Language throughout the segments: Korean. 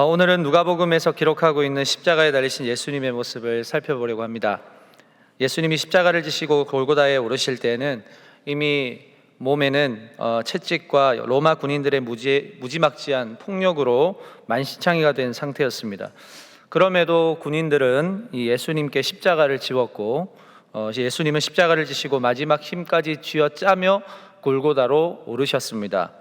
오늘은 누가복음에서 기록하고 있는 십자가에 달리신 예수님의 모습을 살펴보려고 합니다. 예수님이 십자가를 지시고 골고다에 오르실 때는 이미 몸에는 채찍과 로마 군인들의 무지막지한 폭력으로 만신창이가 된 상태였습니다. 그럼에도 군인들은 이 예수님께 십자가를 지웠고 예수님은 십자가를 지시고 마지막 힘까지 쥐어짜며 골고다로 오르셨습니다.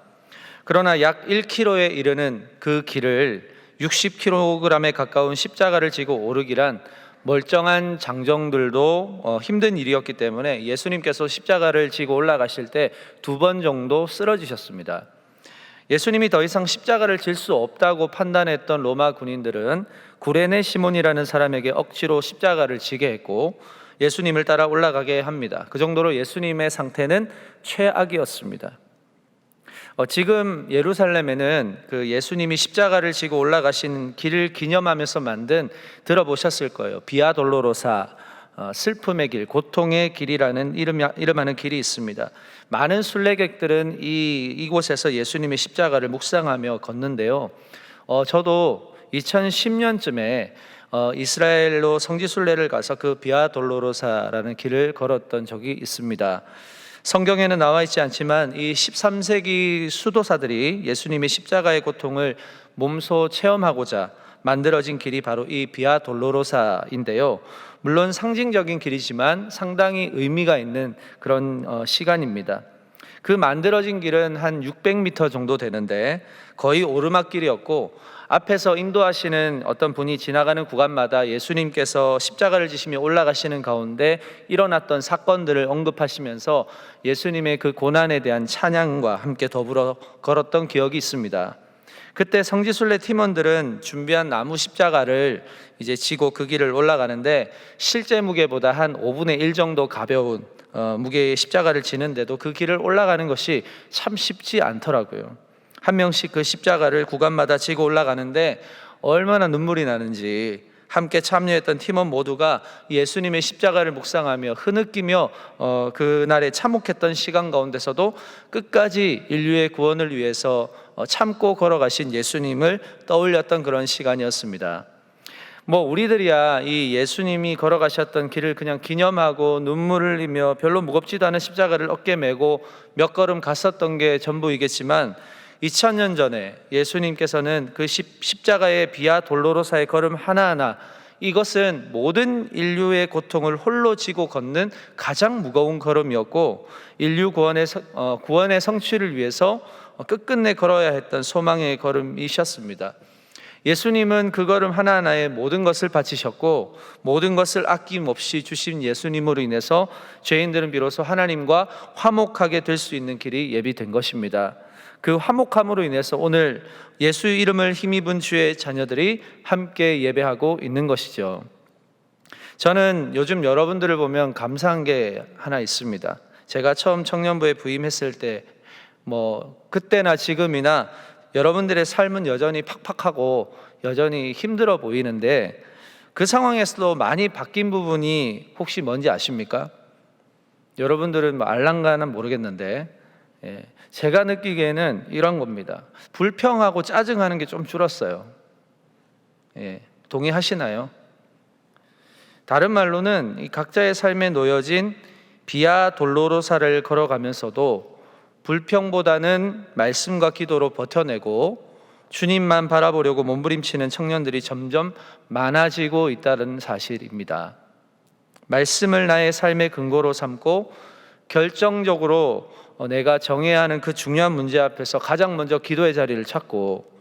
그러나 약 1km에 이르는 그 길을 60kg에 가까운 십자가를 지고 오르기란 멀쩡한 장정들도 힘든 일이었기 때문에 예수님께서 십자가를 지고 올라가실 때 2번 정도 쓰러지셨습니다. 예수님이 더 이상 십자가를 질 수 없다고 판단했던 로마 군인들은 구레네 시몬이라는 사람에게 억지로 십자가를 지게 했고 예수님을 따라 올라가게 합니다. 그 정도로 예수님의 상태는 최악이었습니다. 지금 예루살렘에는 그 예수님이 십자가를 지고 올라가신 길을 기념하면서 만든, 들어보셨을 거예요, 비아 돌로로사, 슬픔의 길, 고통의 길이라는 이름하는 길이 있습니다. 많은 순례객들은 이곳에서 예수님의 십자가를 묵상하며 걷는데요. 저도 2010년쯤에 이스라엘로 성지순례를 가서 그 비아 돌로로사라는 길을 걸었던 적이 있습니다. 성경에는 나와 있지 않지만 이 13세기 수도사들이 예수님의 십자가의 고통을 몸소 체험하고자 만들어진 길이 바로 이 비아 돌로로사인데요. 물론 상징적인 길이지만 상당히 의미가 있는 그런 시간입니다. 그 만들어진 길은 한 600m 정도 되는데 거의 오르막길이었고, 앞에서 인도하시는 어떤 분이 지나가는 구간마다 예수님께서 십자가를 지시며 올라가시는 가운데 일어났던 사건들을 언급하시면서 예수님의 그 고난에 대한 찬양과 함께 더불어 걸었던 기억이 있습니다. 그때 성지순례 팀원들은 준비한 나무 십자가를 이제 지고 그 길을 올라가는데 실제 무게보다 한 5분의 1 정도 가벼운 무게의 십자가를 지는데도 그 길을 올라가는 것이 참 쉽지 않더라고요. 한 명씩 그 십자가를 구간마다 지고 올라가는데 얼마나 눈물이 나는지 함께 참여했던 팀원 모두가 예수님의 십자가를 묵상하며 흐느끼며 그날에 참혹했던 시간 가운데서도 끝까지 인류의 구원을 위해서 참고 걸어가신 예수님을 떠올렸던 그런 시간이었습니다. 우리들이야 이 예수님이 걸어가셨던 길을 그냥 기념하고 눈물을 흘리며 별로 무겁지도 않은 십자가를 어깨에 메고 몇 걸음 갔었던 게 전부이겠지만 2000년 전에 예수님께서는 그 십자가의 비아 돌로로사의 걸음 하나하나, 이것은 모든 인류의 고통을 홀로 지고 걷는 가장 무거운 걸음이었고 인류 구원의 성취를 위해서 끝끝내 걸어야 했던 소망의 걸음이셨습니다. 예수님은 그 걸음 하나하나에 모든 것을 바치셨고 모든 것을 아낌없이 주신 예수님으로 인해서 죄인들은 비로소 하나님과 화목하게 될 수 있는 길이 예비된 것입니다. 그 화목함으로 인해서 오늘 예수 이름을 힘입은 주의 자녀들이 함께 예배하고 있는 것이죠. 저는 요즘 여러분들을 보면 감사한 게 하나 있습니다. 제가 처음 청년부에 부임했을 때 그때나 지금이나 여러분들의 삶은 여전히 팍팍하고 여전히 힘들어 보이는데 그 상황에서도 많이 바뀐 부분이 혹시 뭔지 아십니까? 여러분들은 알랑가는 모르겠는데 제가 느끼기에는 이런 겁니다. 불평하고 짜증하는 게 좀 줄었어요. 동의하시나요? 다른 말로는 이 각자의 삶에 놓여진 비아 돌로로사를 걸어가면서도 불평보다는 말씀과 기도로 버텨내고 주님만 바라보려고 몸부림치는 청년들이 점점 많아지고 있다는 사실입니다. 말씀을 나의 삶의 근거로 삼고 결정적으로 내가 정해야 하는 그 중요한 문제 앞에서 가장 먼저 기도의 자리를 찾고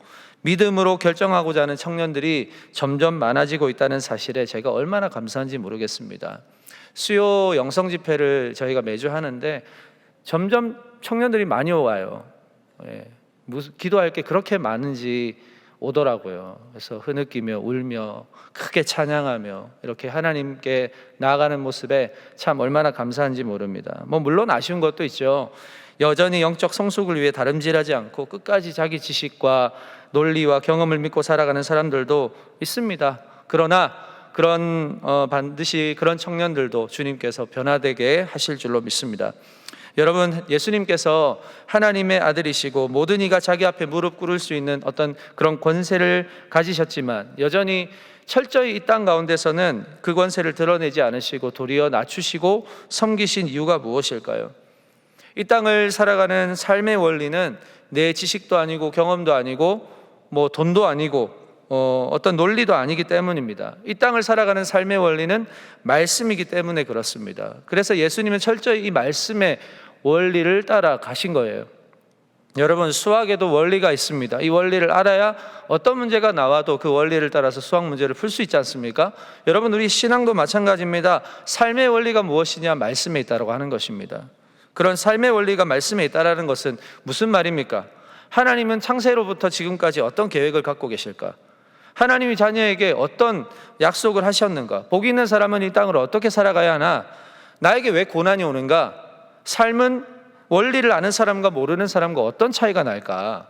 믿음으로 결정하고자 하는 청년들이 점점 많아지고 있다는 사실에 제가 얼마나 감사한지 모르겠습니다. 수요 영성 집회를 저희가 매주 하는데 점점 청년들이 많이 와요. 기도할 게 그렇게 많은지 오더라고요. 그래서 흐느끼며 울며 크게 찬양하며 이렇게 하나님께 나아가는 모습에 참 얼마나 감사한지 모릅니다. 물론 아쉬운 것도 있죠. 여전히 영적 성숙을 위해 다름질하지 않고 끝까지 자기 지식과 논리와 경험을 믿고 살아가는 사람들도 있습니다. 그러나 반드시 그런 청년들도 주님께서 변화되게 하실 줄로 믿습니다. 여러분, 예수님께서 하나님의 아들이시고 모든 이가 자기 앞에 무릎 꿇을 수 있는 어떤 그런 권세를 가지셨지만 여전히 철저히 이 땅 가운데서는 그 권세를 드러내지 않으시고 도리어 낮추시고 섬기신 이유가 무엇일까요? 이 땅을 살아가는 삶의 원리는 내 지식도 아니고 경험도 아니고 뭐 돈도 아니고 어떤 논리도 아니기 때문입니다. 이 땅을 살아가는 삶의 원리는 말씀이기 때문에 그렇습니다. 그래서 예수님은 철저히 이 말씀의 원리를 따라 가신 거예요. 여러분, 수학에도 원리가 있습니다. 이 원리를 알아야 어떤 문제가 나와도 그 원리를 따라서 수학 문제를 풀 수 있지 않습니까? 여러분, 우리 신앙도 마찬가지입니다. 삶의 원리가 무엇이냐? 말씀에 있다라고 하는 것입니다. 그런 삶의 원리가 말씀에 있다라는 것은 무슨 말입니까? 하나님은 창세로부터 지금까지 어떤 계획을 갖고 계실까? 하나님이 자녀에게 어떤 약속을 하셨는가? 복 있는 사람은 이 땅을 어떻게 살아가야 하나? 나에게 왜 고난이 오는가? 삶은 원리를 아는 사람과 모르는 사람과 어떤 차이가 날까?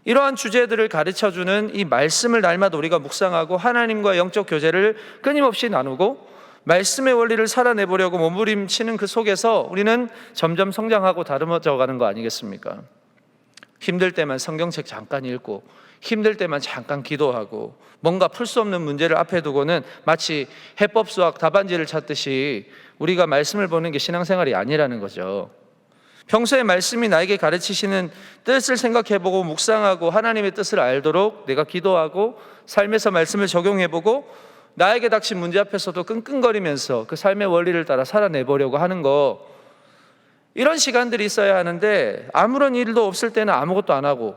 이러한 주제들을 가르쳐주는 이 말씀을 날마다 우리가 묵상하고 하나님과 영적 교제를 끊임없이 나누고 말씀의 원리를 살아내보려고 몸부림치는 그 속에서 우리는 점점 성장하고 다듬어져 가는 거 아니겠습니까? 힘들 때만 성경책 잠깐 읽고 힘들 때만 잠깐 기도하고 뭔가 풀 수 없는 문제를 앞에 두고는 마치 해법 수학 답안지를 찾듯이 우리가 말씀을 보는 게 신앙생활이 아니라는 거죠. 평소에 말씀이 나에게 가르치시는 뜻을 생각해보고 묵상하고 하나님의 뜻을 알도록 내가 기도하고 삶에서 말씀을 적용해보고 나에게 닥친 문제 앞에서도 끙끙거리면서 그 삶의 원리를 따라 살아내보려고 하는 거, 이런 시간들이 있어야 하는데 아무런 일도 없을 때는 아무것도 안 하고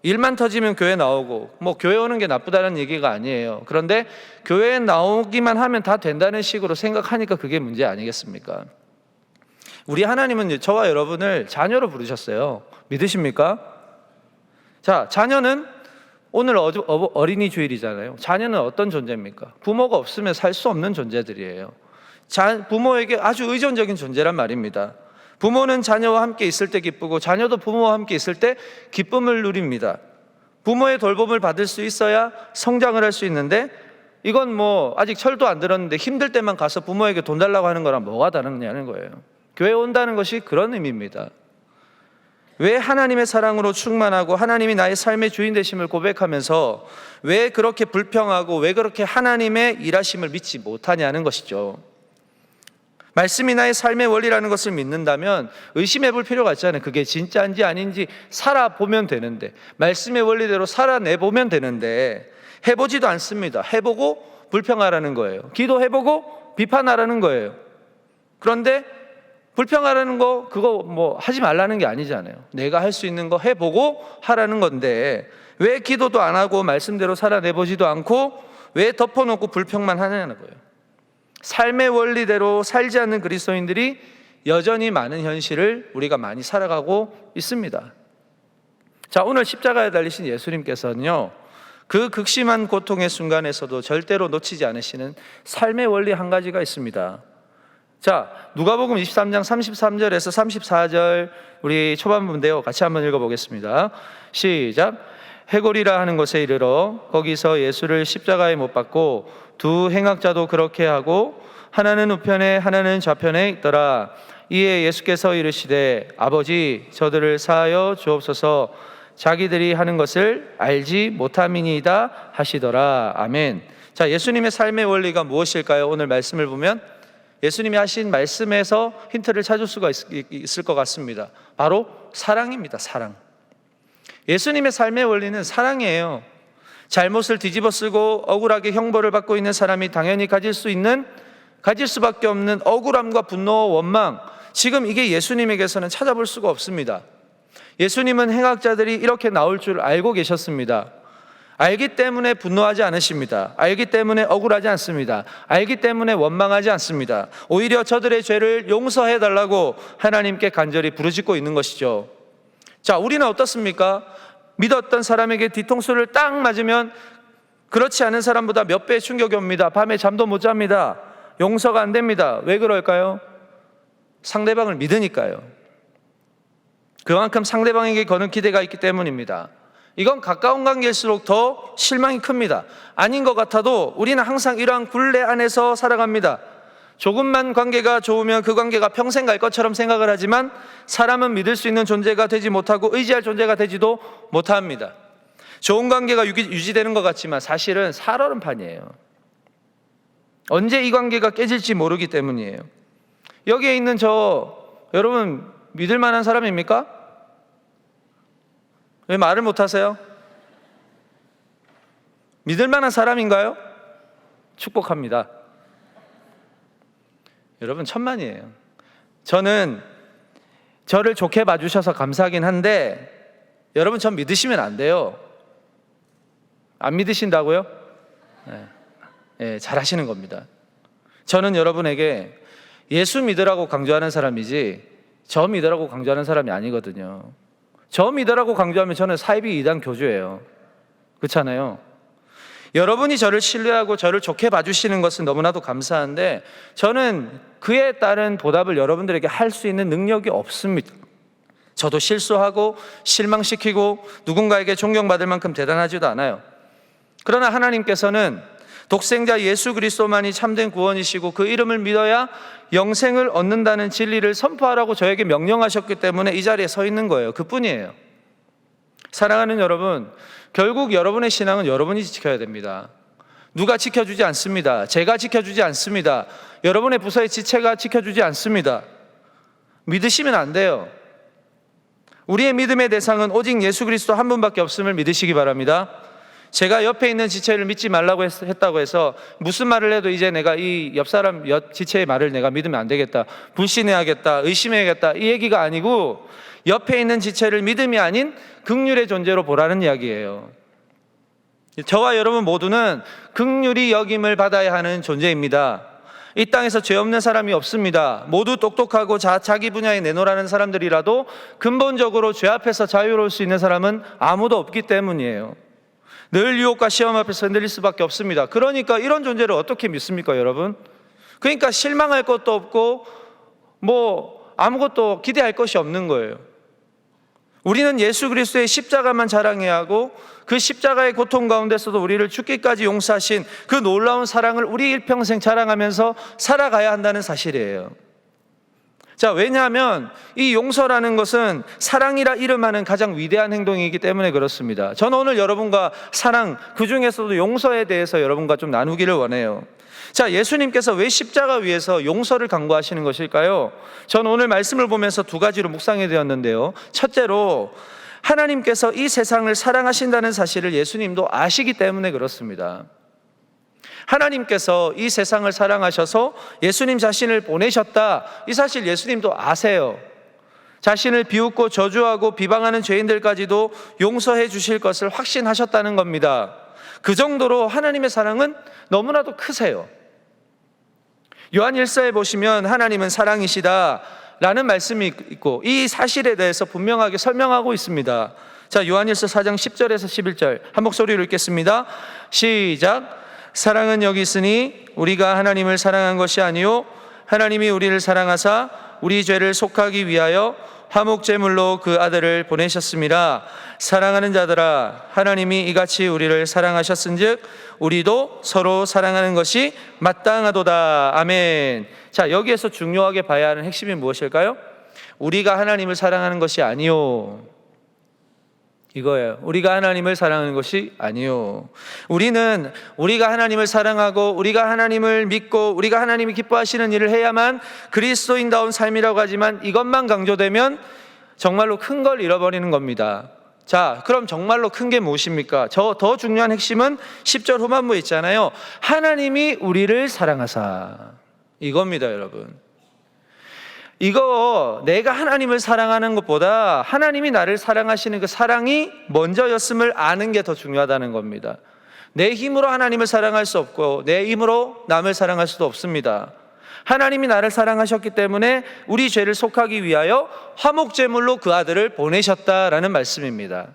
일만 터지면 교회 나오고 뭐 교회 오는 게 나쁘다는 얘기가 아니에요. 그런데 교회에 나오기만 하면 다 된다는 식으로 생각하니까 그게 문제 아니겠습니까? 우리 하나님은 저와 여러분을 자녀로 부르셨어요. 믿으십니까? 자, 자녀는 오늘 어린이 주일이잖아요. 자녀는 어떤 존재입니까? 부모가 없으면 살 수 없는 존재들이에요. 부모에게 아주 의존적인 존재란 말입니다. 부모는 자녀와 함께 있을 때 기쁘고 자녀도 부모와 함께 있을 때 기쁨을 누립니다. 부모의 돌봄을 받을 수 있어야 성장을 할 수 있는데 이건 뭐 아직 철도 안 들었는데 힘들 때만 가서 부모에게 돈 달라고 하는 거랑 뭐가 다르냐는 거예요. 교회 온다는 것이 그런 의미입니다. 왜 하나님의 사랑으로 충만하고 하나님이 나의 삶의 주인 되심을 고백하면서 왜 그렇게 불평하고 왜 그렇게 하나님의 일하심을 믿지 못하냐는 것이죠. 말씀이 나의 삶의 원리라는 것을 믿는다면 의심해 볼 필요가 있잖아요. 그게 진짜인지 아닌지 살아보면 되는데, 말씀의 원리대로 살아내보면 되는데 해보지도 않습니다. 해보고 불평하라는 거예요. 기도해보고 비판하라는 거예요. 그런데 불평하라는 거 그거 뭐 하지 말라는 게 아니잖아요. 내가 할 수 있는 거 해보고 하라는 건데 왜 기도도 안 하고 말씀대로 살아내보지도 않고 왜 덮어놓고 불평만 하냐는 거예요. 삶의 원리대로 살지 않는 그리스도인들이 여전히 많은 현실을 우리가 많이 살아가고 있습니다. 자, 오늘 십자가에 달리신 예수님께서는요, 그 극심한 고통의 순간에서도 절대로 놓치지 않으시는 삶의 원리 한 가지가 있습니다. 자, 누가복음 23장 33절에서 34절 우리 초반부인데요, 같이 한번 읽어보겠습니다. 시작. 해골이라 하는 곳에 이르러 거기서 예수를 십자가에 못 박고 두 행악자도 그렇게 하고 하나는 우편에 하나는 좌편에 있더라. 이에 예수께서 이르시되 아버지 저들을 사하여 주옵소서 자기들이 하는 것을 알지 못함이니이다 하시더라. 아멘. 자, 예수님의 삶의 원리가 무엇일까요? 오늘 말씀을 보면 예수님이 하신 말씀에서 힌트를 찾을 수가 있을 것 같습니다. 바로 사랑입니다. 사랑. 예수님의 삶의 원리는 사랑이에요. 잘못을 뒤집어 쓰고 억울하게 형벌을 받고 있는 사람이 당연히 가질 수밖에 없는 억울함과 분노와 원망, 지금 이게 예수님에게서는 찾아볼 수가 없습니다. 예수님은 행악자들이 이렇게 나올 줄 알고 계셨습니다. 알기 때문에 분노하지 않으십니다. 알기 때문에 억울하지 않습니다. 알기 때문에 원망하지 않습니다. 오히려 저들의 죄를 용서해 달라고 하나님께 간절히 부르짖고 있는 것이죠. 자, 우리는 어떻습니까? 믿었던 사람에게 뒤통수를 딱 맞으면 그렇지 않은 사람보다 몇 배의 충격이 옵니다. 밤에 잠도 못 잡니다. 용서가 안 됩니다. 왜 그럴까요? 상대방을 믿으니까요. 그만큼 상대방에게 거는 기대가 있기 때문입니다. 이건 가까운 관계일수록 더 실망이 큽니다. 아닌 것 같아도 우리는 항상 이러한 굴레 안에서 살아갑니다. 조금만 관계가 좋으면 그 관계가 평생 갈 것처럼 생각을 하지만 사람은 믿을 수 있는 존재가 되지 못하고 의지할 존재가 되지도 못합니다. 좋은 관계가 유지되는 것 같지만 사실은 살얼음판이에요. 언제 이 관계가 깨질지 모르기 때문이에요. 여기에 있는 여러분 믿을 만한 사람입니까? 왜 말을 못하세요? 믿을 만한 사람인가요? 축복합니다. 여러분 천만이에요. 저는 저를 좋게 봐주셔서 감사하긴 한데 여러분 전 믿으시면 안 돼요. 안 믿으신다고요? 네, 잘하시는 겁니다. 저는 여러분에게 예수 믿으라고 강조하는 사람이지 저 믿으라고 강조하는 사람이 아니거든요. 저 믿으라고 강조하면 저는 사이비 이단 교주예요. 그렇잖아요. 여러분이 저를 신뢰하고 저를 좋게 봐주시는 것은 너무나도 감사한데 저는 그에 따른 보답을 여러분들에게 할 수 있는 능력이 없습니다. 저도 실수하고 실망시키고 누군가에게 존경받을 만큼 대단하지도 않아요. 그러나 하나님께서는 독생자 예수 그리스도만이 참된 구원이시고 그 이름을 믿어야 영생을 얻는다는 진리를 선포하라고 저에게 명령하셨기 때문에 이 자리에 서 있는 거예요. 그뿐이에요. 사랑하는 여러분, 결국 여러분의 신앙은 여러분이 지켜야 됩니다. 누가 지켜주지 않습니다. 제가 지켜주지 않습니다. 여러분의 부서의 지체가 지켜주지 않습니다. 믿으시면 안 돼요. 우리의 믿음의 대상은 오직 예수 그리스도 한 분밖에 없음을 믿으시기 바랍니다. 제가 옆에 있는 지체를 믿지 말라고 했다고 해서 무슨 말을 해도 이제 내가 이 옆 사람, 옆 지체의 말을 내가 믿으면 안 되겠다, 불신해야겠다, 의심해야겠다, 이 얘기가 아니고 옆에 있는 지체를 믿음이 아닌 긍휼의 존재로 보라는 이야기예요. 저와 여러분 모두는 긍휼히 여김을 받아야 하는 존재입니다. 이 땅에서 죄 없는 사람이 없습니다. 모두 똑똑하고 자기 분야에 내놓으라는 사람들이라도 근본적으로 죄 앞에서 자유로울 수 있는 사람은 아무도 없기 때문이에요. 늘 유혹과 시험 앞에서 흔들릴 수밖에 없습니다. 그러니까 이런 존재를 어떻게 믿습니까, 여러분? 그러니까 실망할 것도 없고 아무것도 기대할 것이 없는 거예요. 우리는 예수 그리스도의 십자가만 자랑해야 하고 그 십자가의 고통 가운데서도 우리를 죽기까지 용서하신 그 놀라운 사랑을 우리 일평생 자랑하면서 살아가야 한다는 사실이에요. 자, 왜냐하면 이 용서라는 것은 사랑이라 이름하는 가장 위대한 행동이기 때문에 그렇습니다. 저는 오늘 여러분과 사랑, 그 중에서도 용서에 대해서 여러분과 좀 나누기를 원해요. 자, 예수님께서 왜 십자가 위에서 용서를 강구하시는 것일까요? 저는 오늘 말씀을 보면서 두 가지로 묵상이 되었는데요. 첫째로 하나님께서 이 세상을 사랑하신다는 사실을 예수님도 아시기 때문에 그렇습니다. 하나님께서 이 세상을 사랑하셔서 예수님 자신을 보내셨다, 이 사실 예수님도 아세요. 자신을 비웃고 저주하고 비방하는 죄인들까지도 용서해 주실 것을 확신하셨다는 겁니다. 그 정도로 하나님의 사랑은 너무나도 크세요. 요한 1서에 보시면 하나님은 사랑이시다 라는 말씀이 있고 이 사실에 대해서 분명하게 설명하고 있습니다. 자, 요한 1서 4장 10절에서 11절 한 목소리로 읽겠습니다. 시작. 사랑은 여기 있으니 우리가 하나님을 사랑한 것이 아니요 하나님이 우리를 사랑하사 우리 죄를 속하기 위하여 화목제물로 그 아들을 보내셨습니다. 사랑하는 자들아, 하나님이 이같이 우리를 사랑하셨은즉 우리도 서로 사랑하는 것이 마땅하도다. 아멘. 자, 여기에서 중요하게 봐야 하는 핵심이 무엇일까요? 우리가 하나님을 사랑하는 것이 아니요, 이거예요. 우리가 하나님을 사랑하는 것이 아니요. 우리는 우리가 하나님을 사랑하고 우리가 하나님을 믿고 우리가 하나님이 기뻐하시는 일을 해야만 그리스도인다운 삶이라고 하지만 이것만 강조되면 정말로 큰 걸 잃어버리는 겁니다. 자, 그럼 정말로 큰 게 무엇입니까? 더 중요한 핵심은 10절 후반부에 있잖아요. 하나님이 우리를 사랑하사, 이겁니다, 여러분. 이거 내가 하나님을 사랑하는 것보다 하나님이 나를 사랑하시는 그 사랑이 먼저였음을 아는 게 더 중요하다는 겁니다. 내 힘으로 하나님을 사랑할 수 없고 내 힘으로 남을 사랑할 수도 없습니다. 하나님이 나를 사랑하셨기 때문에 우리 죄를 속하기 위하여 화목제물로 그 아들을 보내셨다라는 말씀입니다.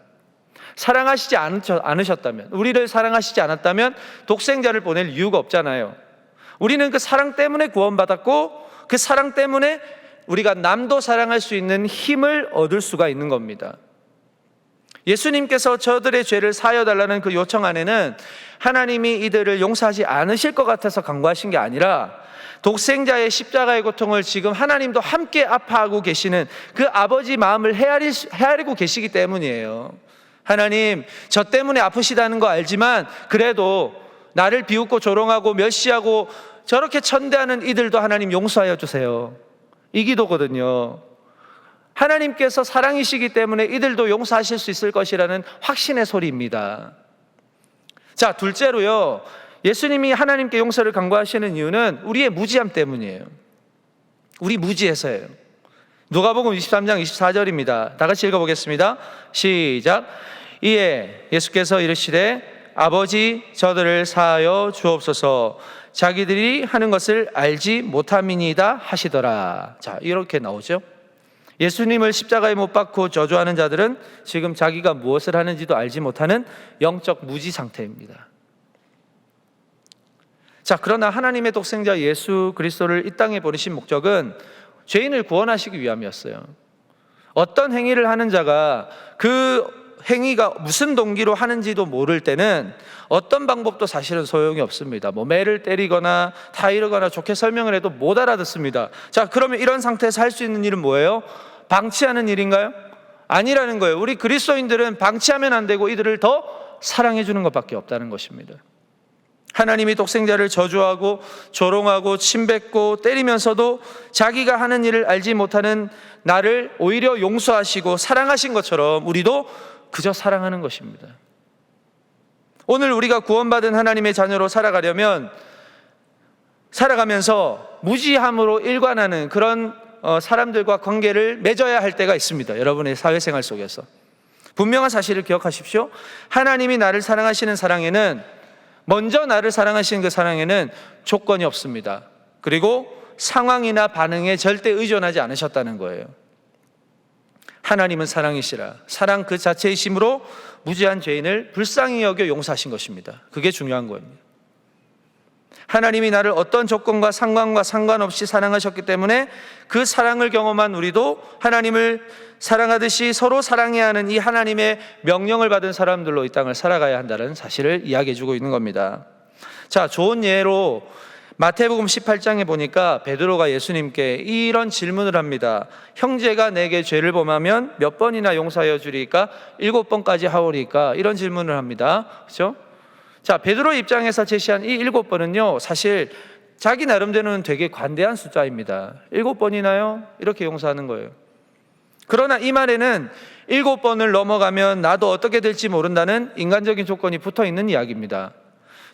사랑하시지 않으셨다면, 우리를 사랑하시지 않았다면 독생자를 보낼 이유가 없잖아요. 우리는 그 사랑 때문에 구원받았고 그 사랑 때문에 우리가 남도 사랑할 수 있는 힘을 얻을 수가 있는 겁니다. 예수님께서 저들의 죄를 사하여 달라는 그 요청 안에는 하나님이 이들을 용서하지 않으실 것 같아서 간구하신 게 아니라 독생자의 십자가의 고통을 지금 하나님도 함께 아파하고 계시는 그 아버지 마음을 헤아리고 계시기 때문이에요. 하나님, 저 때문에 아프시다는 거 알지만 그래도 나를 비웃고 조롱하고 멸시하고 저렇게 천대하는 이들도 하나님 용서하여 주세요. 이 기도거든요. 하나님께서 사랑이시기 때문에 이들도 용서하실 수 있을 것이라는 확신의 소리입니다. 자, 둘째로요, 예수님이 하나님께 용서를 간구하시는 이유는 우리의 무지함 때문이에요. 우리 무지해서예요. 누가복음 23장 24절입니다. 다 같이 읽어보겠습니다. 시작. 이에 예수께서 이르시되 아버지, 저들을 사하여 주옵소서, 자기들이 하는 것을 알지 못함이니이다 하시더라. 자, 이렇게 나오죠. 예수님을 십자가에 못 박고 저주하는 자들은 지금 자기가 무엇을 하는지도 알지 못하는 영적 무지 상태입니다. 자, 그러나 하나님의 독생자 예수 그리스도를 이 땅에 보내신 목적은 죄인을 구원하시기 위함이었어요. 어떤 행위를 하는 자가 그 행위가 무슨 동기로 하는지도 모를 때는 어떤 방법도 사실은 소용이 없습니다. 매를 때리거나 타이르거나 좋게 설명을 해도 못 알아듣습니다. 자, 그러면 이런 상태에서 할 수 있는 일은 뭐예요? 방치하는 일인가요? 아니라는 거예요. 우리 그리스도인들은 방치하면 안 되고 이들을 더 사랑해 주는 것밖에 없다는 것입니다. 하나님이 독생자를 저주하고 조롱하고 침뱉고 때리면서도 자기가 하는 일을 알지 못하는 나를 오히려 용서하시고 사랑하신 것처럼 우리도 그저 사랑하는 것입니다. 오늘 우리가 구원받은 하나님의 자녀로 살아가면서 무지함으로 일관하는 그런 사람들과 관계를 맺어야 할 때가 있습니다. 여러분의 사회생활 속에서 분명한 사실을 기억하십시오. 하나님이 나를 사랑하시는 사랑에는, 먼저 나를 사랑하시는 그 사랑에는 조건이 없습니다. 그리고 상황이나 반응에 절대 의존하지 않으셨다는 거예요. 하나님은 사랑이시라. 사랑 그 자체이심으로 무지한 죄인을 불쌍히 여겨 용서하신 것입니다. 그게 중요한 거입니다. 하나님이 나를 어떤 조건과 상관과 상관없이 사랑하셨기 때문에 그 사랑을 경험한 우리도 하나님을 사랑하듯이 서로 사랑해야 하는 이 하나님의 명령을 받은 사람들로 이 땅을 살아가야 한다는 사실을 이야기해 주고 있는 겁니다. 자, 좋은 예로 마태복음 18장에 보니까 베드로가 예수님께 이런 질문을 합니다. 형제가 내게 죄를 범하면 몇 번이나 용서하여 주리까? 7번까지 하오리까? 이런 질문을 합니다. 그렇죠? 자, 베드로 입장에서 제시한 이 7번은요, 사실 자기 나름대로는 되게 관대한 숫자입니다. 7번이나요? 이렇게 용서하는 거예요. 그러나 이 말에는 7번을 넘어가면 나도 어떻게 될지 모른다는 인간적인 조건이 붙어 있는 이야기입니다.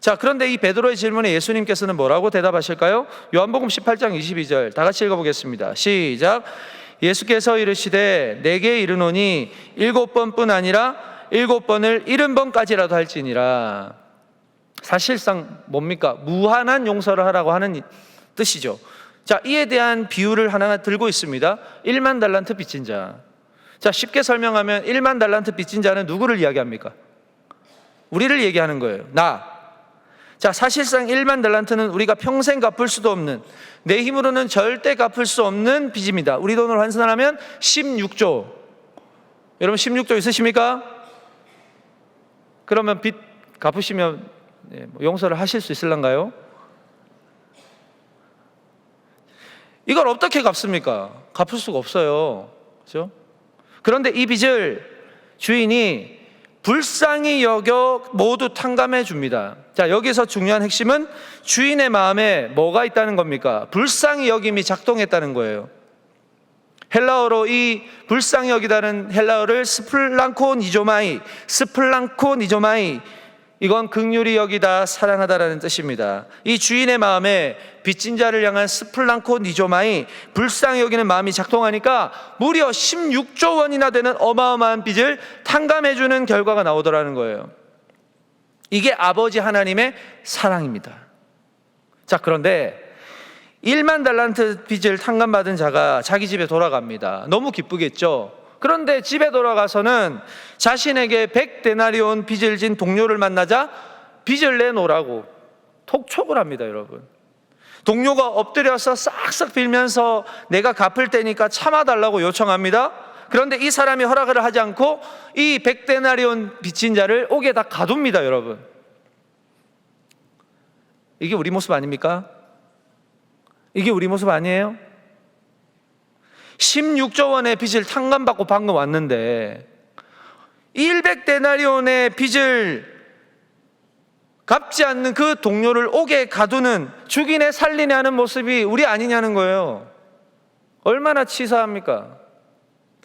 자, 그런데 이 베드로의 질문에 예수님께서는 뭐라고 대답하실까요? 요한복음 18장 22절 다 같이 읽어보겠습니다. 시작. 예수께서 이르시되 내게 이르노니 7번뿐 아니라 7번을 70번까지라도 할지니라. 사실상 뭡니까? 무한한 용서를 하라고 하는 뜻이죠. 자, 이에 대한 비유를 하나 들고 있습니다. 1만 달란트 빚진 자. 자, 쉽게 설명하면 1만 달란트 빚진 자는 누구를 이야기합니까? 우리를 얘기하는 거예요. 나. 자, 사실상 1만 달란트는 우리가 평생 갚을 수도 없는, 내 힘으로는 절대 갚을 수 없는 빚입니다. 우리 돈으로 환산하면 16조. 여러분 16조 있으십니까? 그러면 빚 갚으시면 용서를 하실 수 있을런가요? 이걸 어떻게 갚습니까? 갚을 수가 없어요. 그렇죠? 그런데 이 빚을 주인이 불쌍히 여겨 모두 탕감해 줍니다. 자, 여기서 중요한 핵심은 주인의 마음에 뭐가 있다는 겁니까? 불쌍히 여김이 작동했다는 거예요. 헬라어로 이 불쌍히 여기다는 헬라어를 스플랑코 니조마이, 이건 긍휼히 여기다, 사랑하다라는 뜻입니다. 이 주인의 마음에 빚진 자를 향한 스플랑코 니조마이, 불쌍히 여기는 마음이 작동하니까 무려 16조 원이나 되는 어마어마한 빚을 탕감해주는 결과가 나오더라는 거예요. 이게 아버지 하나님의 사랑입니다. 자, 그런데 1만 달란트 빚을 탕감받은 자가 자기 집에 돌아갑니다. 너무 기쁘겠죠? 그런데 집에 돌아가서는 자신에게 100데나리온 빚을 진 동료를 만나자 빚을 내놓으라고 톡촉을 합니다. 여러분, 동료가 엎드려서 싹싹 빌면서 내가 갚을 테니까 참아달라고 요청합니다. 그런데 이 사람이 허락을 하지 않고 이 100데나리온 빚진 자를 옥에 다 가둡니다, 여러분. 이게 우리 모습 아닙니까? 이게 우리 모습 아니에요? 16조 원의 빚을 탕감받고 방금 왔는데 100데나리온의 빚을 갚지 않는 그 동료를 옥에 가두는, 죽이네 살리네 하는 모습이 우리 아니냐는 거예요. 얼마나 치사합니까?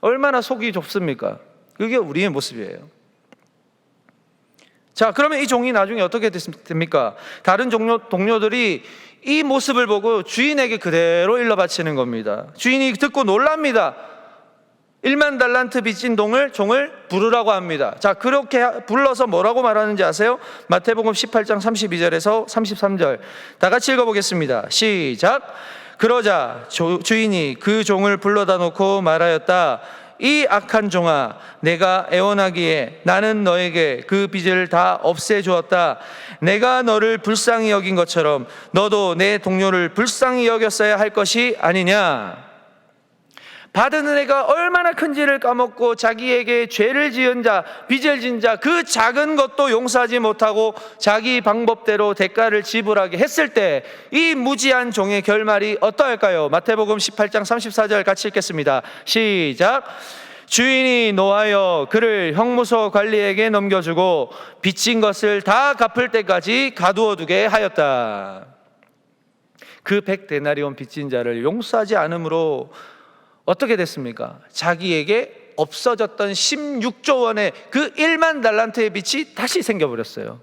얼마나 속이 좁습니까? 그게 우리의 모습이에요. 자, 그러면 이 종이 나중에 어떻게 됩니까? 다른 동료들이 이 모습을 보고 주인에게 그대로 일러 바치는 겁니다. 주인이 듣고 놀랍니다. 1만 달란트 빚진 종을 부르라고 합니다. 자, 그렇게 불러서 뭐라고 말하는지 아세요? 마태복음 18장 32절에서 33절 다 같이 읽어보겠습니다. 시작. 그러자 주인이 그 종을 불러다 놓고 말하였다. 이 악한 종아, 내가 애원하기에 나는 너에게 그 빚을 다 없애 주었다. 내가 너를 불쌍히 여긴 것처럼 너도 내 동료를 불쌍히 여겼어야 할 것이 아니냐. 받은 은혜가 얼마나 큰지를 까먹고 자기에게 죄를 지은 자, 빚을 진 자, 그 작은 것도 용서하지 못하고 자기 방법대로 대가를 지불하게 했을 때 이 무지한 종의 결말이 어떠할까요? 마태복음 18장 34절 같이 읽겠습니다. 시작. 주인이 노하여 그를 형무소 관리에게 넘겨주고 빚진 것을 다 갚을 때까지 가두어 두게 하였다. 그 100데나리온 빚진 자를 용서하지 않으므로 어떻게 됐습니까? 자기에게 없어졌던 16조 원의 그 1만 달란트의 빚이 다시 생겨버렸어요.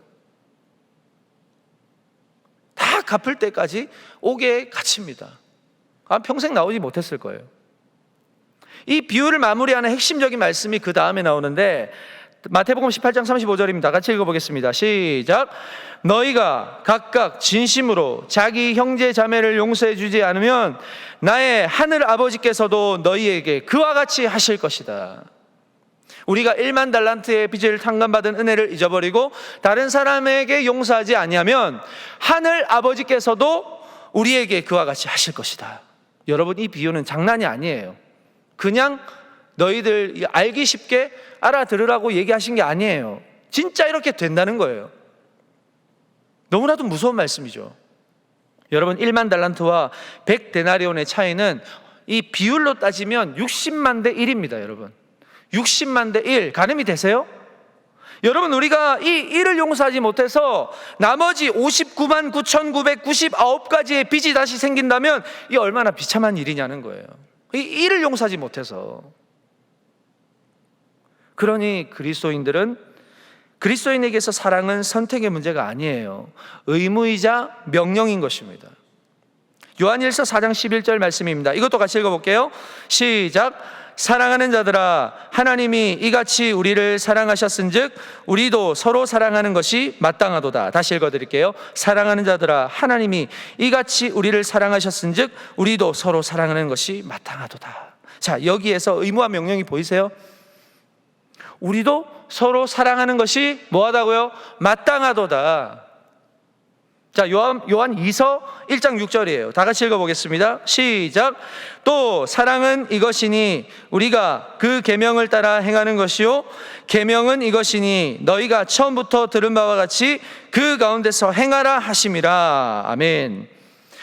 다 갚을 때까지 옥에 갇힙니다. 평생 나오지 못했을 거예요. 이 비유를 마무리하는 핵심적인 말씀이 그 다음에 나오는데 마태복음 18장 35절입니다. 같이 읽어보겠습니다. 시작. 너희가 각각 진심으로 자기 형제 자매를 용서해 주지 않으면 나의 하늘 아버지께서도 너희에게 그와 같이 하실 것이다. 우리가 1만 달란트의 빚을 탕감받은 은혜를 잊어버리고 다른 사람에게 용서하지 아니하면 하늘 아버지께서도 우리에게 그와 같이 하실 것이다. 여러분, 이 비유는 장난이 아니에요. 그냥 너희들 알기 쉽게 알아들으라고 얘기하신 게 아니에요. 진짜 이렇게 된다는 거예요. 너무나도 무서운 말씀이죠. 여러분, 1만 달란트와 100데나리온의 차이는 이 비율로 따지면 60만 대 1입니다. 여러분, 60만 대 1 가늠이 되세요? 여러분, 우리가 이 1을 용서하지 못해서 나머지 59만 9,999가지의 빚이 다시 생긴다면 이 얼마나 비참한 일이냐는 거예요. 이 1을 용서하지 못해서. 그러니 그리스도인에게서 사랑은 선택의 문제가 아니에요. 의무이자 명령인 것입니다. 요한일서 4장 11절 말씀입니다. 이것도 같이 읽어볼게요. 시작. 사랑하는 자들아, 하나님이 이같이 우리를 사랑하셨은즉 우리도 서로 사랑하는 것이 마땅하도다. 다시 읽어드릴게요. 사랑하는 자들아, 하나님이 이같이 우리를 사랑하셨은즉 우리도 서로 사랑하는 것이 마땅하도다. 자, 여기에서 의무와 명령이 보이세요? 우리도 서로 사랑하는 것이 뭐하다고요? 마땅하도다. 자, 요한 2서 1장 6절이에요. 다 같이 읽어보겠습니다. 시작. 또 사랑은 이것이니 우리가 그 계명을 따라 행하는 것이요 계명은 이것이니 너희가 처음부터 들은 바와 같이 그 가운데서 행하라 하심이라. 아멘.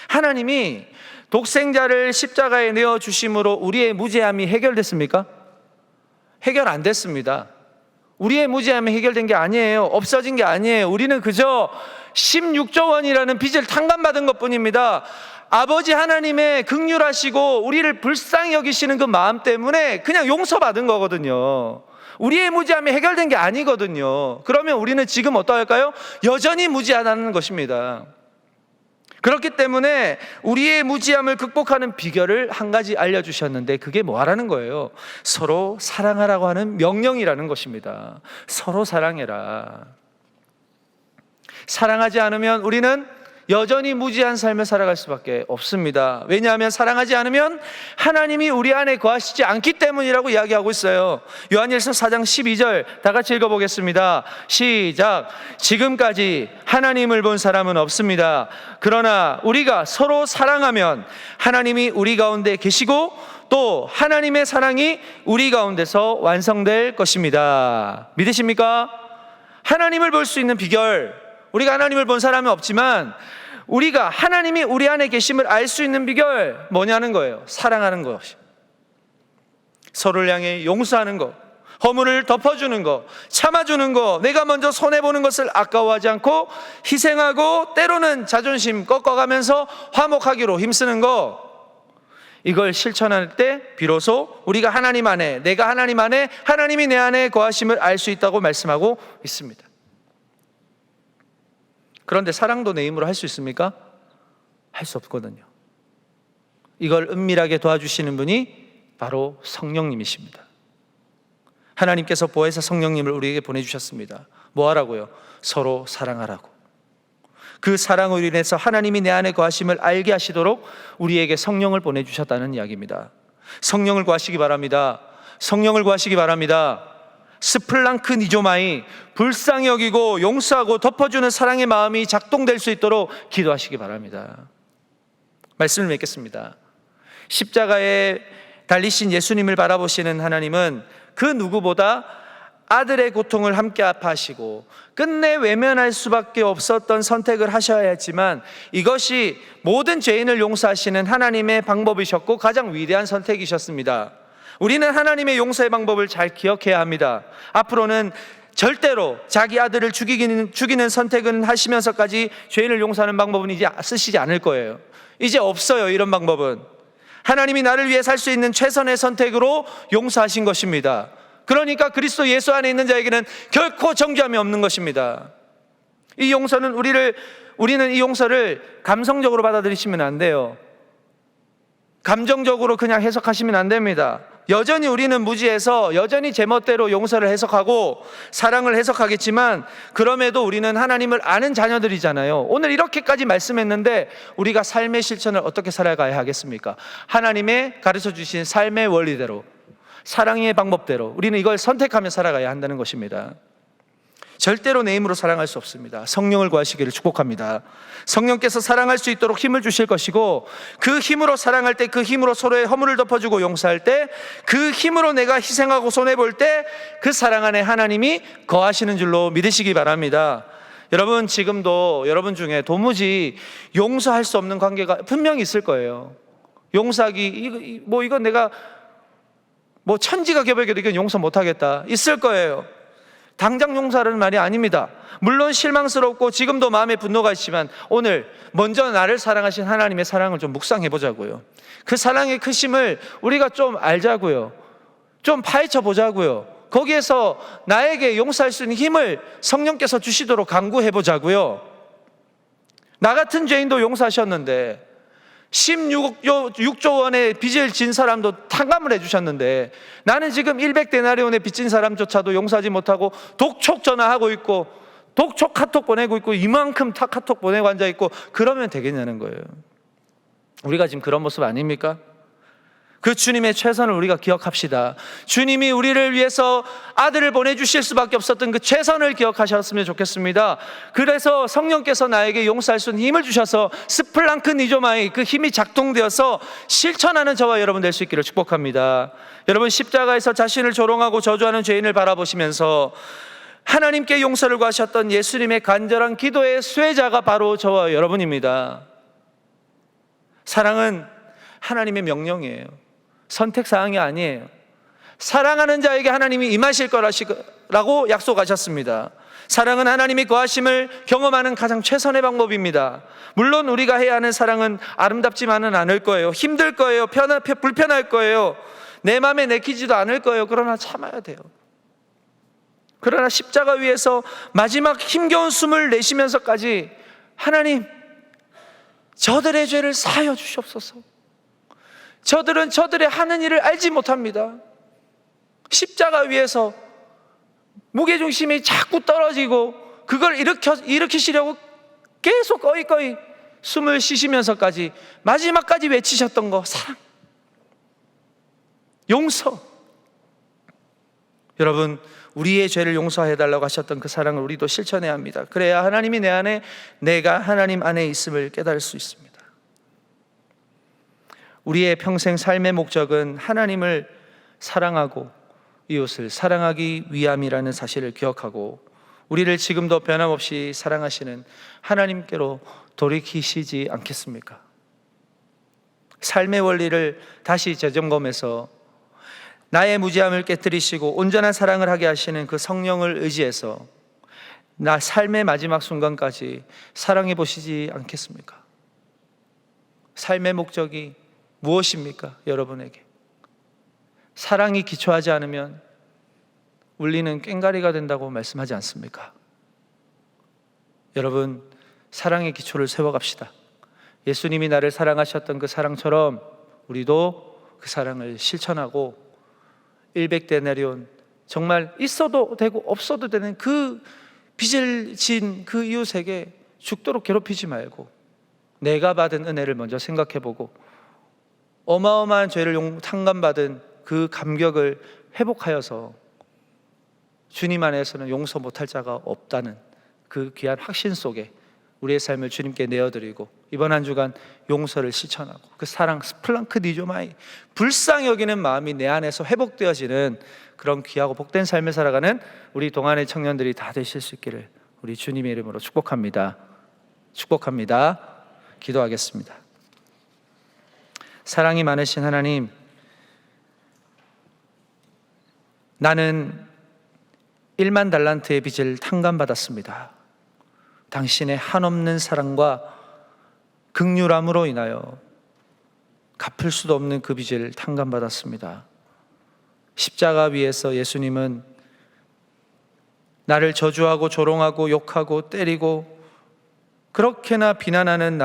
하나님이 독생자를 십자가에 내어 주심으로 우리의 무죄함이 해결됐습니까? 해결 안 됐습니다. 우리의 무죄함이 해결된 게 아니에요. 없어진 게 아니에요. 우리는 그저 16조 원이라는 빚을 탕감받은 것뿐입니다. 아버지 하나님의 긍휼하시고 우리를 불쌍히 여기시는 그 마음 때문에 그냥 용서받은 거거든요. 우리의 무죄함이 해결된 게 아니거든요. 그러면 우리는 지금 어떠할까요? 여전히 무죄하다는 것입니다. 그렇기 때문에 우리의 무지함을 극복하는 비결을 한 가지 알려주셨는데 그게 뭐하라는 거예요? 서로 사랑하라고 하는 명령이라는 것입니다. 서로 사랑해라. 사랑하지 않으면 우리는 여전히 무지한 삶을 살아갈 수밖에 없습니다. 왜냐하면 사랑하지 않으면 하나님이 우리 안에 거하시지 않기 때문이라고 이야기하고 있어요. 요한일서 4장 12절 다 같이 읽어보겠습니다. 시작. 지금까지 하나님을 본 사람은 없습니다. 그러나 우리가 서로 사랑하면 하나님이 우리 가운데 계시고 또 하나님의 사랑이 우리 가운데서 완성될 것입니다. 믿으십니까? 하나님을 볼 수 있는 비결, 우리가 하나님을 본 사람은 없지만 우리가 하나님이 우리 안에 계심을 알 수 있는 비결 뭐냐는 거예요. 사랑하는 것, 서로를 향해 용서하는 것, 허물을 덮어주는 것, 참아주는 것, 내가 먼저 손해보는 것을 아까워하지 않고 희생하고 때로는 자존심 꺾어가면서 화목하기로 힘쓰는 것, 이걸 실천할 때 비로소 우리가 하나님 안에, 내가 하나님 안에, 하나님이 내 안에 거하심을 알 수 있다고 말씀하고 있습니다. 그런데 사랑도 내 힘으로 할 수 있습니까? 할 수 없거든요. 이걸 은밀하게 도와주시는 분이 바로 성령님이십니다. 하나님께서 보혜사 성령님을 우리에게 보내주셨습니다. 뭐 하라고요? 서로 사랑하라고. 그 사랑으로 인해서 하나님이 내 안에 거하심을 알게 하시도록 우리에게 성령을 보내주셨다는 이야기입니다. 성령을 구하시기 바랍니다. 성령을 구하시기 바랍니다. 스플랑크 니조마이, 불쌍히 여기고 용서하고 덮어주는 사랑의 마음이 작동될 수 있도록 기도하시기 바랍니다. 말씀을 맺겠습니다. 십자가에 달리신 예수님을 바라보시는 하나님은 그 누구보다 아들의 고통을 함께 아파하시고 끝내 외면할 수밖에 없었던 선택을 하셔야 했지만 이것이 모든 죄인을 용서하시는 하나님의 방법이셨고 가장 위대한 선택이셨습니다. 우리는 하나님의 용서의 방법을 잘 기억해야 합니다. 앞으로는 절대로 자기 아들을 죽이는 선택은 하시면서까지 죄인을 용서하는 방법은 이제 쓰시지 않을 거예요. 이제 없어요. 이런 방법은 하나님이 나를 위해 살 수 있는 최선의 선택으로 용서하신 것입니다. 그러니까 그리스도 예수 안에 있는 자에게는 결코 정죄함이 없는 것입니다. 이 용서는 우리는 이 용서를 감성적으로 받아들이시면 안 돼요. 감정적으로 그냥 해석하시면 안 됩니다. 여전히 우리는 무지해서 여전히 제멋대로 용서를 해석하고 사랑을 해석하겠지만 그럼에도 우리는 하나님을 아는 자녀들이잖아요. 오늘 이렇게까지 말씀했는데 우리가 삶의 실천을 어떻게 살아가야 하겠습니까? 하나님의 가르쳐 주신 삶의 원리대로, 사랑의 방법대로 우리는 이걸 선택하며 살아가야 한다는 것입니다. 절대로 내 힘으로 사랑할 수 없습니다. 성령을 구하시기를 축복합니다. 성령께서 사랑할 수 있도록 힘을 주실 것이고 그 힘으로 사랑할 때, 그 힘으로 서로의 허물을 덮어주고 용서할 때, 그 힘으로 내가 희생하고 손해볼 때 그 사랑 안에 하나님이 거하시는 줄로 믿으시기 바랍니다. 여러분, 지금도 여러분 중에 도무지 용서할 수 없는 관계가 분명히 있을 거예요. 용서하기 이건 내가 천지가 개벽해도 이건 용서 못하겠다 있을 거예요. 당장 용서하는 말이 아닙니다. 물론 실망스럽고 지금도 마음에 분노가 있지만 오늘 먼저 나를 사랑하신 하나님의 사랑을 좀 묵상해 보자고요. 그 사랑의 크심을 우리가 좀 알자고요. 좀 파헤쳐 보자고요. 거기에서 나에게 용서할 수 있는 힘을 성령께서 주시도록 간구해 보자고요. 나 같은 죄인도 용서하셨는데 16조 원의 빚을 진 사람도 탕감을 해주셨는데 나는 지금 100데나리온의 빚진 사람조차도 용서하지 못하고 독촉 전화하고 있고 독촉 카톡 보내고 있고 이만큼 카톡 보내고 앉아있고 그러면 되겠냐는 거예요. 우리가 지금 그런 모습 아닙니까? 그 주님의 최선을 우리가 기억합시다. 주님이 우리를 위해서 아들을 보내주실 수밖에 없었던 그 최선을 기억하셨으면 좋겠습니다. 그래서 성령께서 나에게 용서할 수 있는 힘을 주셔서 스플랑크 니조마이, 그 힘이 작동되어서 실천하는 저와 여러분 될 수 있기를 축복합니다. 여러분, 십자가에서 자신을 조롱하고 저주하는 죄인을 바라보시면서 하나님께 용서를 구하셨던 예수님의 간절한 기도의 수혜자가 바로 저와 여러분입니다. 사랑은 하나님의 명령이에요. 선택사항이 아니에요. 사랑하는 자에게 하나님이 임하실 거라고 약속하셨습니다. 사랑은 하나님이 거하심을 경험하는 가장 최선의 방법입니다. 물론 우리가 해야 하는 사랑은 아름답지만은 않을 거예요. 힘들 거예요. 불편할 거예요. 내 마음에 내키지도 않을 거예요. 그러나 참아야 돼요. 그러나 십자가 위에서 마지막 힘겨운 숨을 내쉬면서까지 하나님, 저들의 죄를 사하여 주시옵소서. 저들은 저들의 하는 일을 알지 못합니다. 십자가 위에서 무게중심이 자꾸 떨어지고 그걸 일으키시려고 계속 꺼이꺼이 숨을 쉬시면서까지 마지막까지 외치셨던 거, 사랑, 용서. 여러분, 우리의 죄를 용서해달라고 하셨던 그 사랑을 우리도 실천해야 합니다. 그래야 하나님이 내 안에, 내가 하나님 안에 있음을 깨달을 수 있습니다. 우리의 평생 삶의 목적은 하나님을 사랑하고 이웃을 사랑하기 위함이라는 사실을 기억하고 우리를 지금도 변함없이 사랑하시는 하나님께로 돌이키시지 않겠습니까? 삶의 원리를 다시 재점검해서 나의 무지함을 깨뜨리시고 온전한 사랑을 하게 하시는 그 성령을 의지해서 나 삶의 마지막 순간까지 사랑해 보시지 않겠습니까? 삶의 목적이 무엇입니까? 여러분에게 사랑이 기초하지 않으면 울리는 꽹과리가 된다고 말씀하지 않습니까? 여러분, 사랑의 기초를 세워갑시다. 예수님이 나를 사랑하셨던 그 사랑처럼 우리도 그 사랑을 실천하고 일백데나리온, 정말 있어도 되고 없어도 되는 그 빚을 진 그 이웃에게 죽도록 괴롭히지 말고 내가 받은 은혜를 먼저 생각해보고 어마어마한 죄를 탕감받은 그 감격을 회복하여서 주님 안에서는 용서 못할 자가 없다는 그 귀한 확신 속에 우리의 삶을 주님께 내어드리고 이번 한 주간 용서를 실천하고 그 사랑 스플랑크 디조마이, 불쌍히 여기는 마음이 내 안에서 회복되어지는 그런 귀하고 복된 삶을 살아가는 우리 동안의 청년들이 다 되실 수 있기를 우리 주님의 이름으로 축복합니다. 기도하겠습니다. 사랑이 많으신 하나님, 나는 1만 달란트의 빚을 탕감받았습니다. 당신의 한없는 사랑과 긍휼함으로 인하여 갚을 수도 없는 그 빚을 탕감받았습니다. 십자가 위에서 예수님은 나를 저주하고 조롱하고 욕하고 때리고 그렇게나 비난하는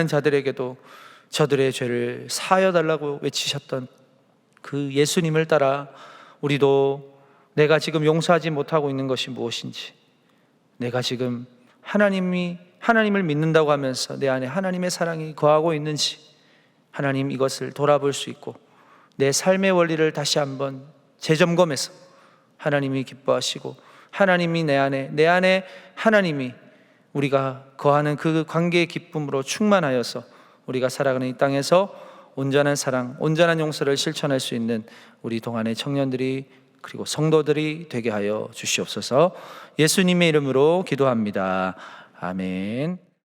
자들에게도 저들의 죄를 사하여 달라고 외치셨던 그 예수님을 따라 우리도 내가 지금 용서하지 못하고 있는 것이 무엇인지, 내가 지금 하나님을 믿는다고 하면서 내 안에 하나님의 사랑이 거하고 있는지, 하나님 이것을 돌아볼 수 있고 내 삶의 원리를 다시 한번 재점검해서 하나님이 기뻐하시고 하나님이 내 안에 하나님이 우리가 거하는 그 관계의 기쁨으로 충만하여서 우리가 살아가는 이 땅에서 온전한 사랑, 온전한 용서를 실천할 수 있는 우리 동안의 청년들이 그리고 성도들이 되게 하여 주시옵소서. 예수님의 이름으로 기도합니다. 아멘.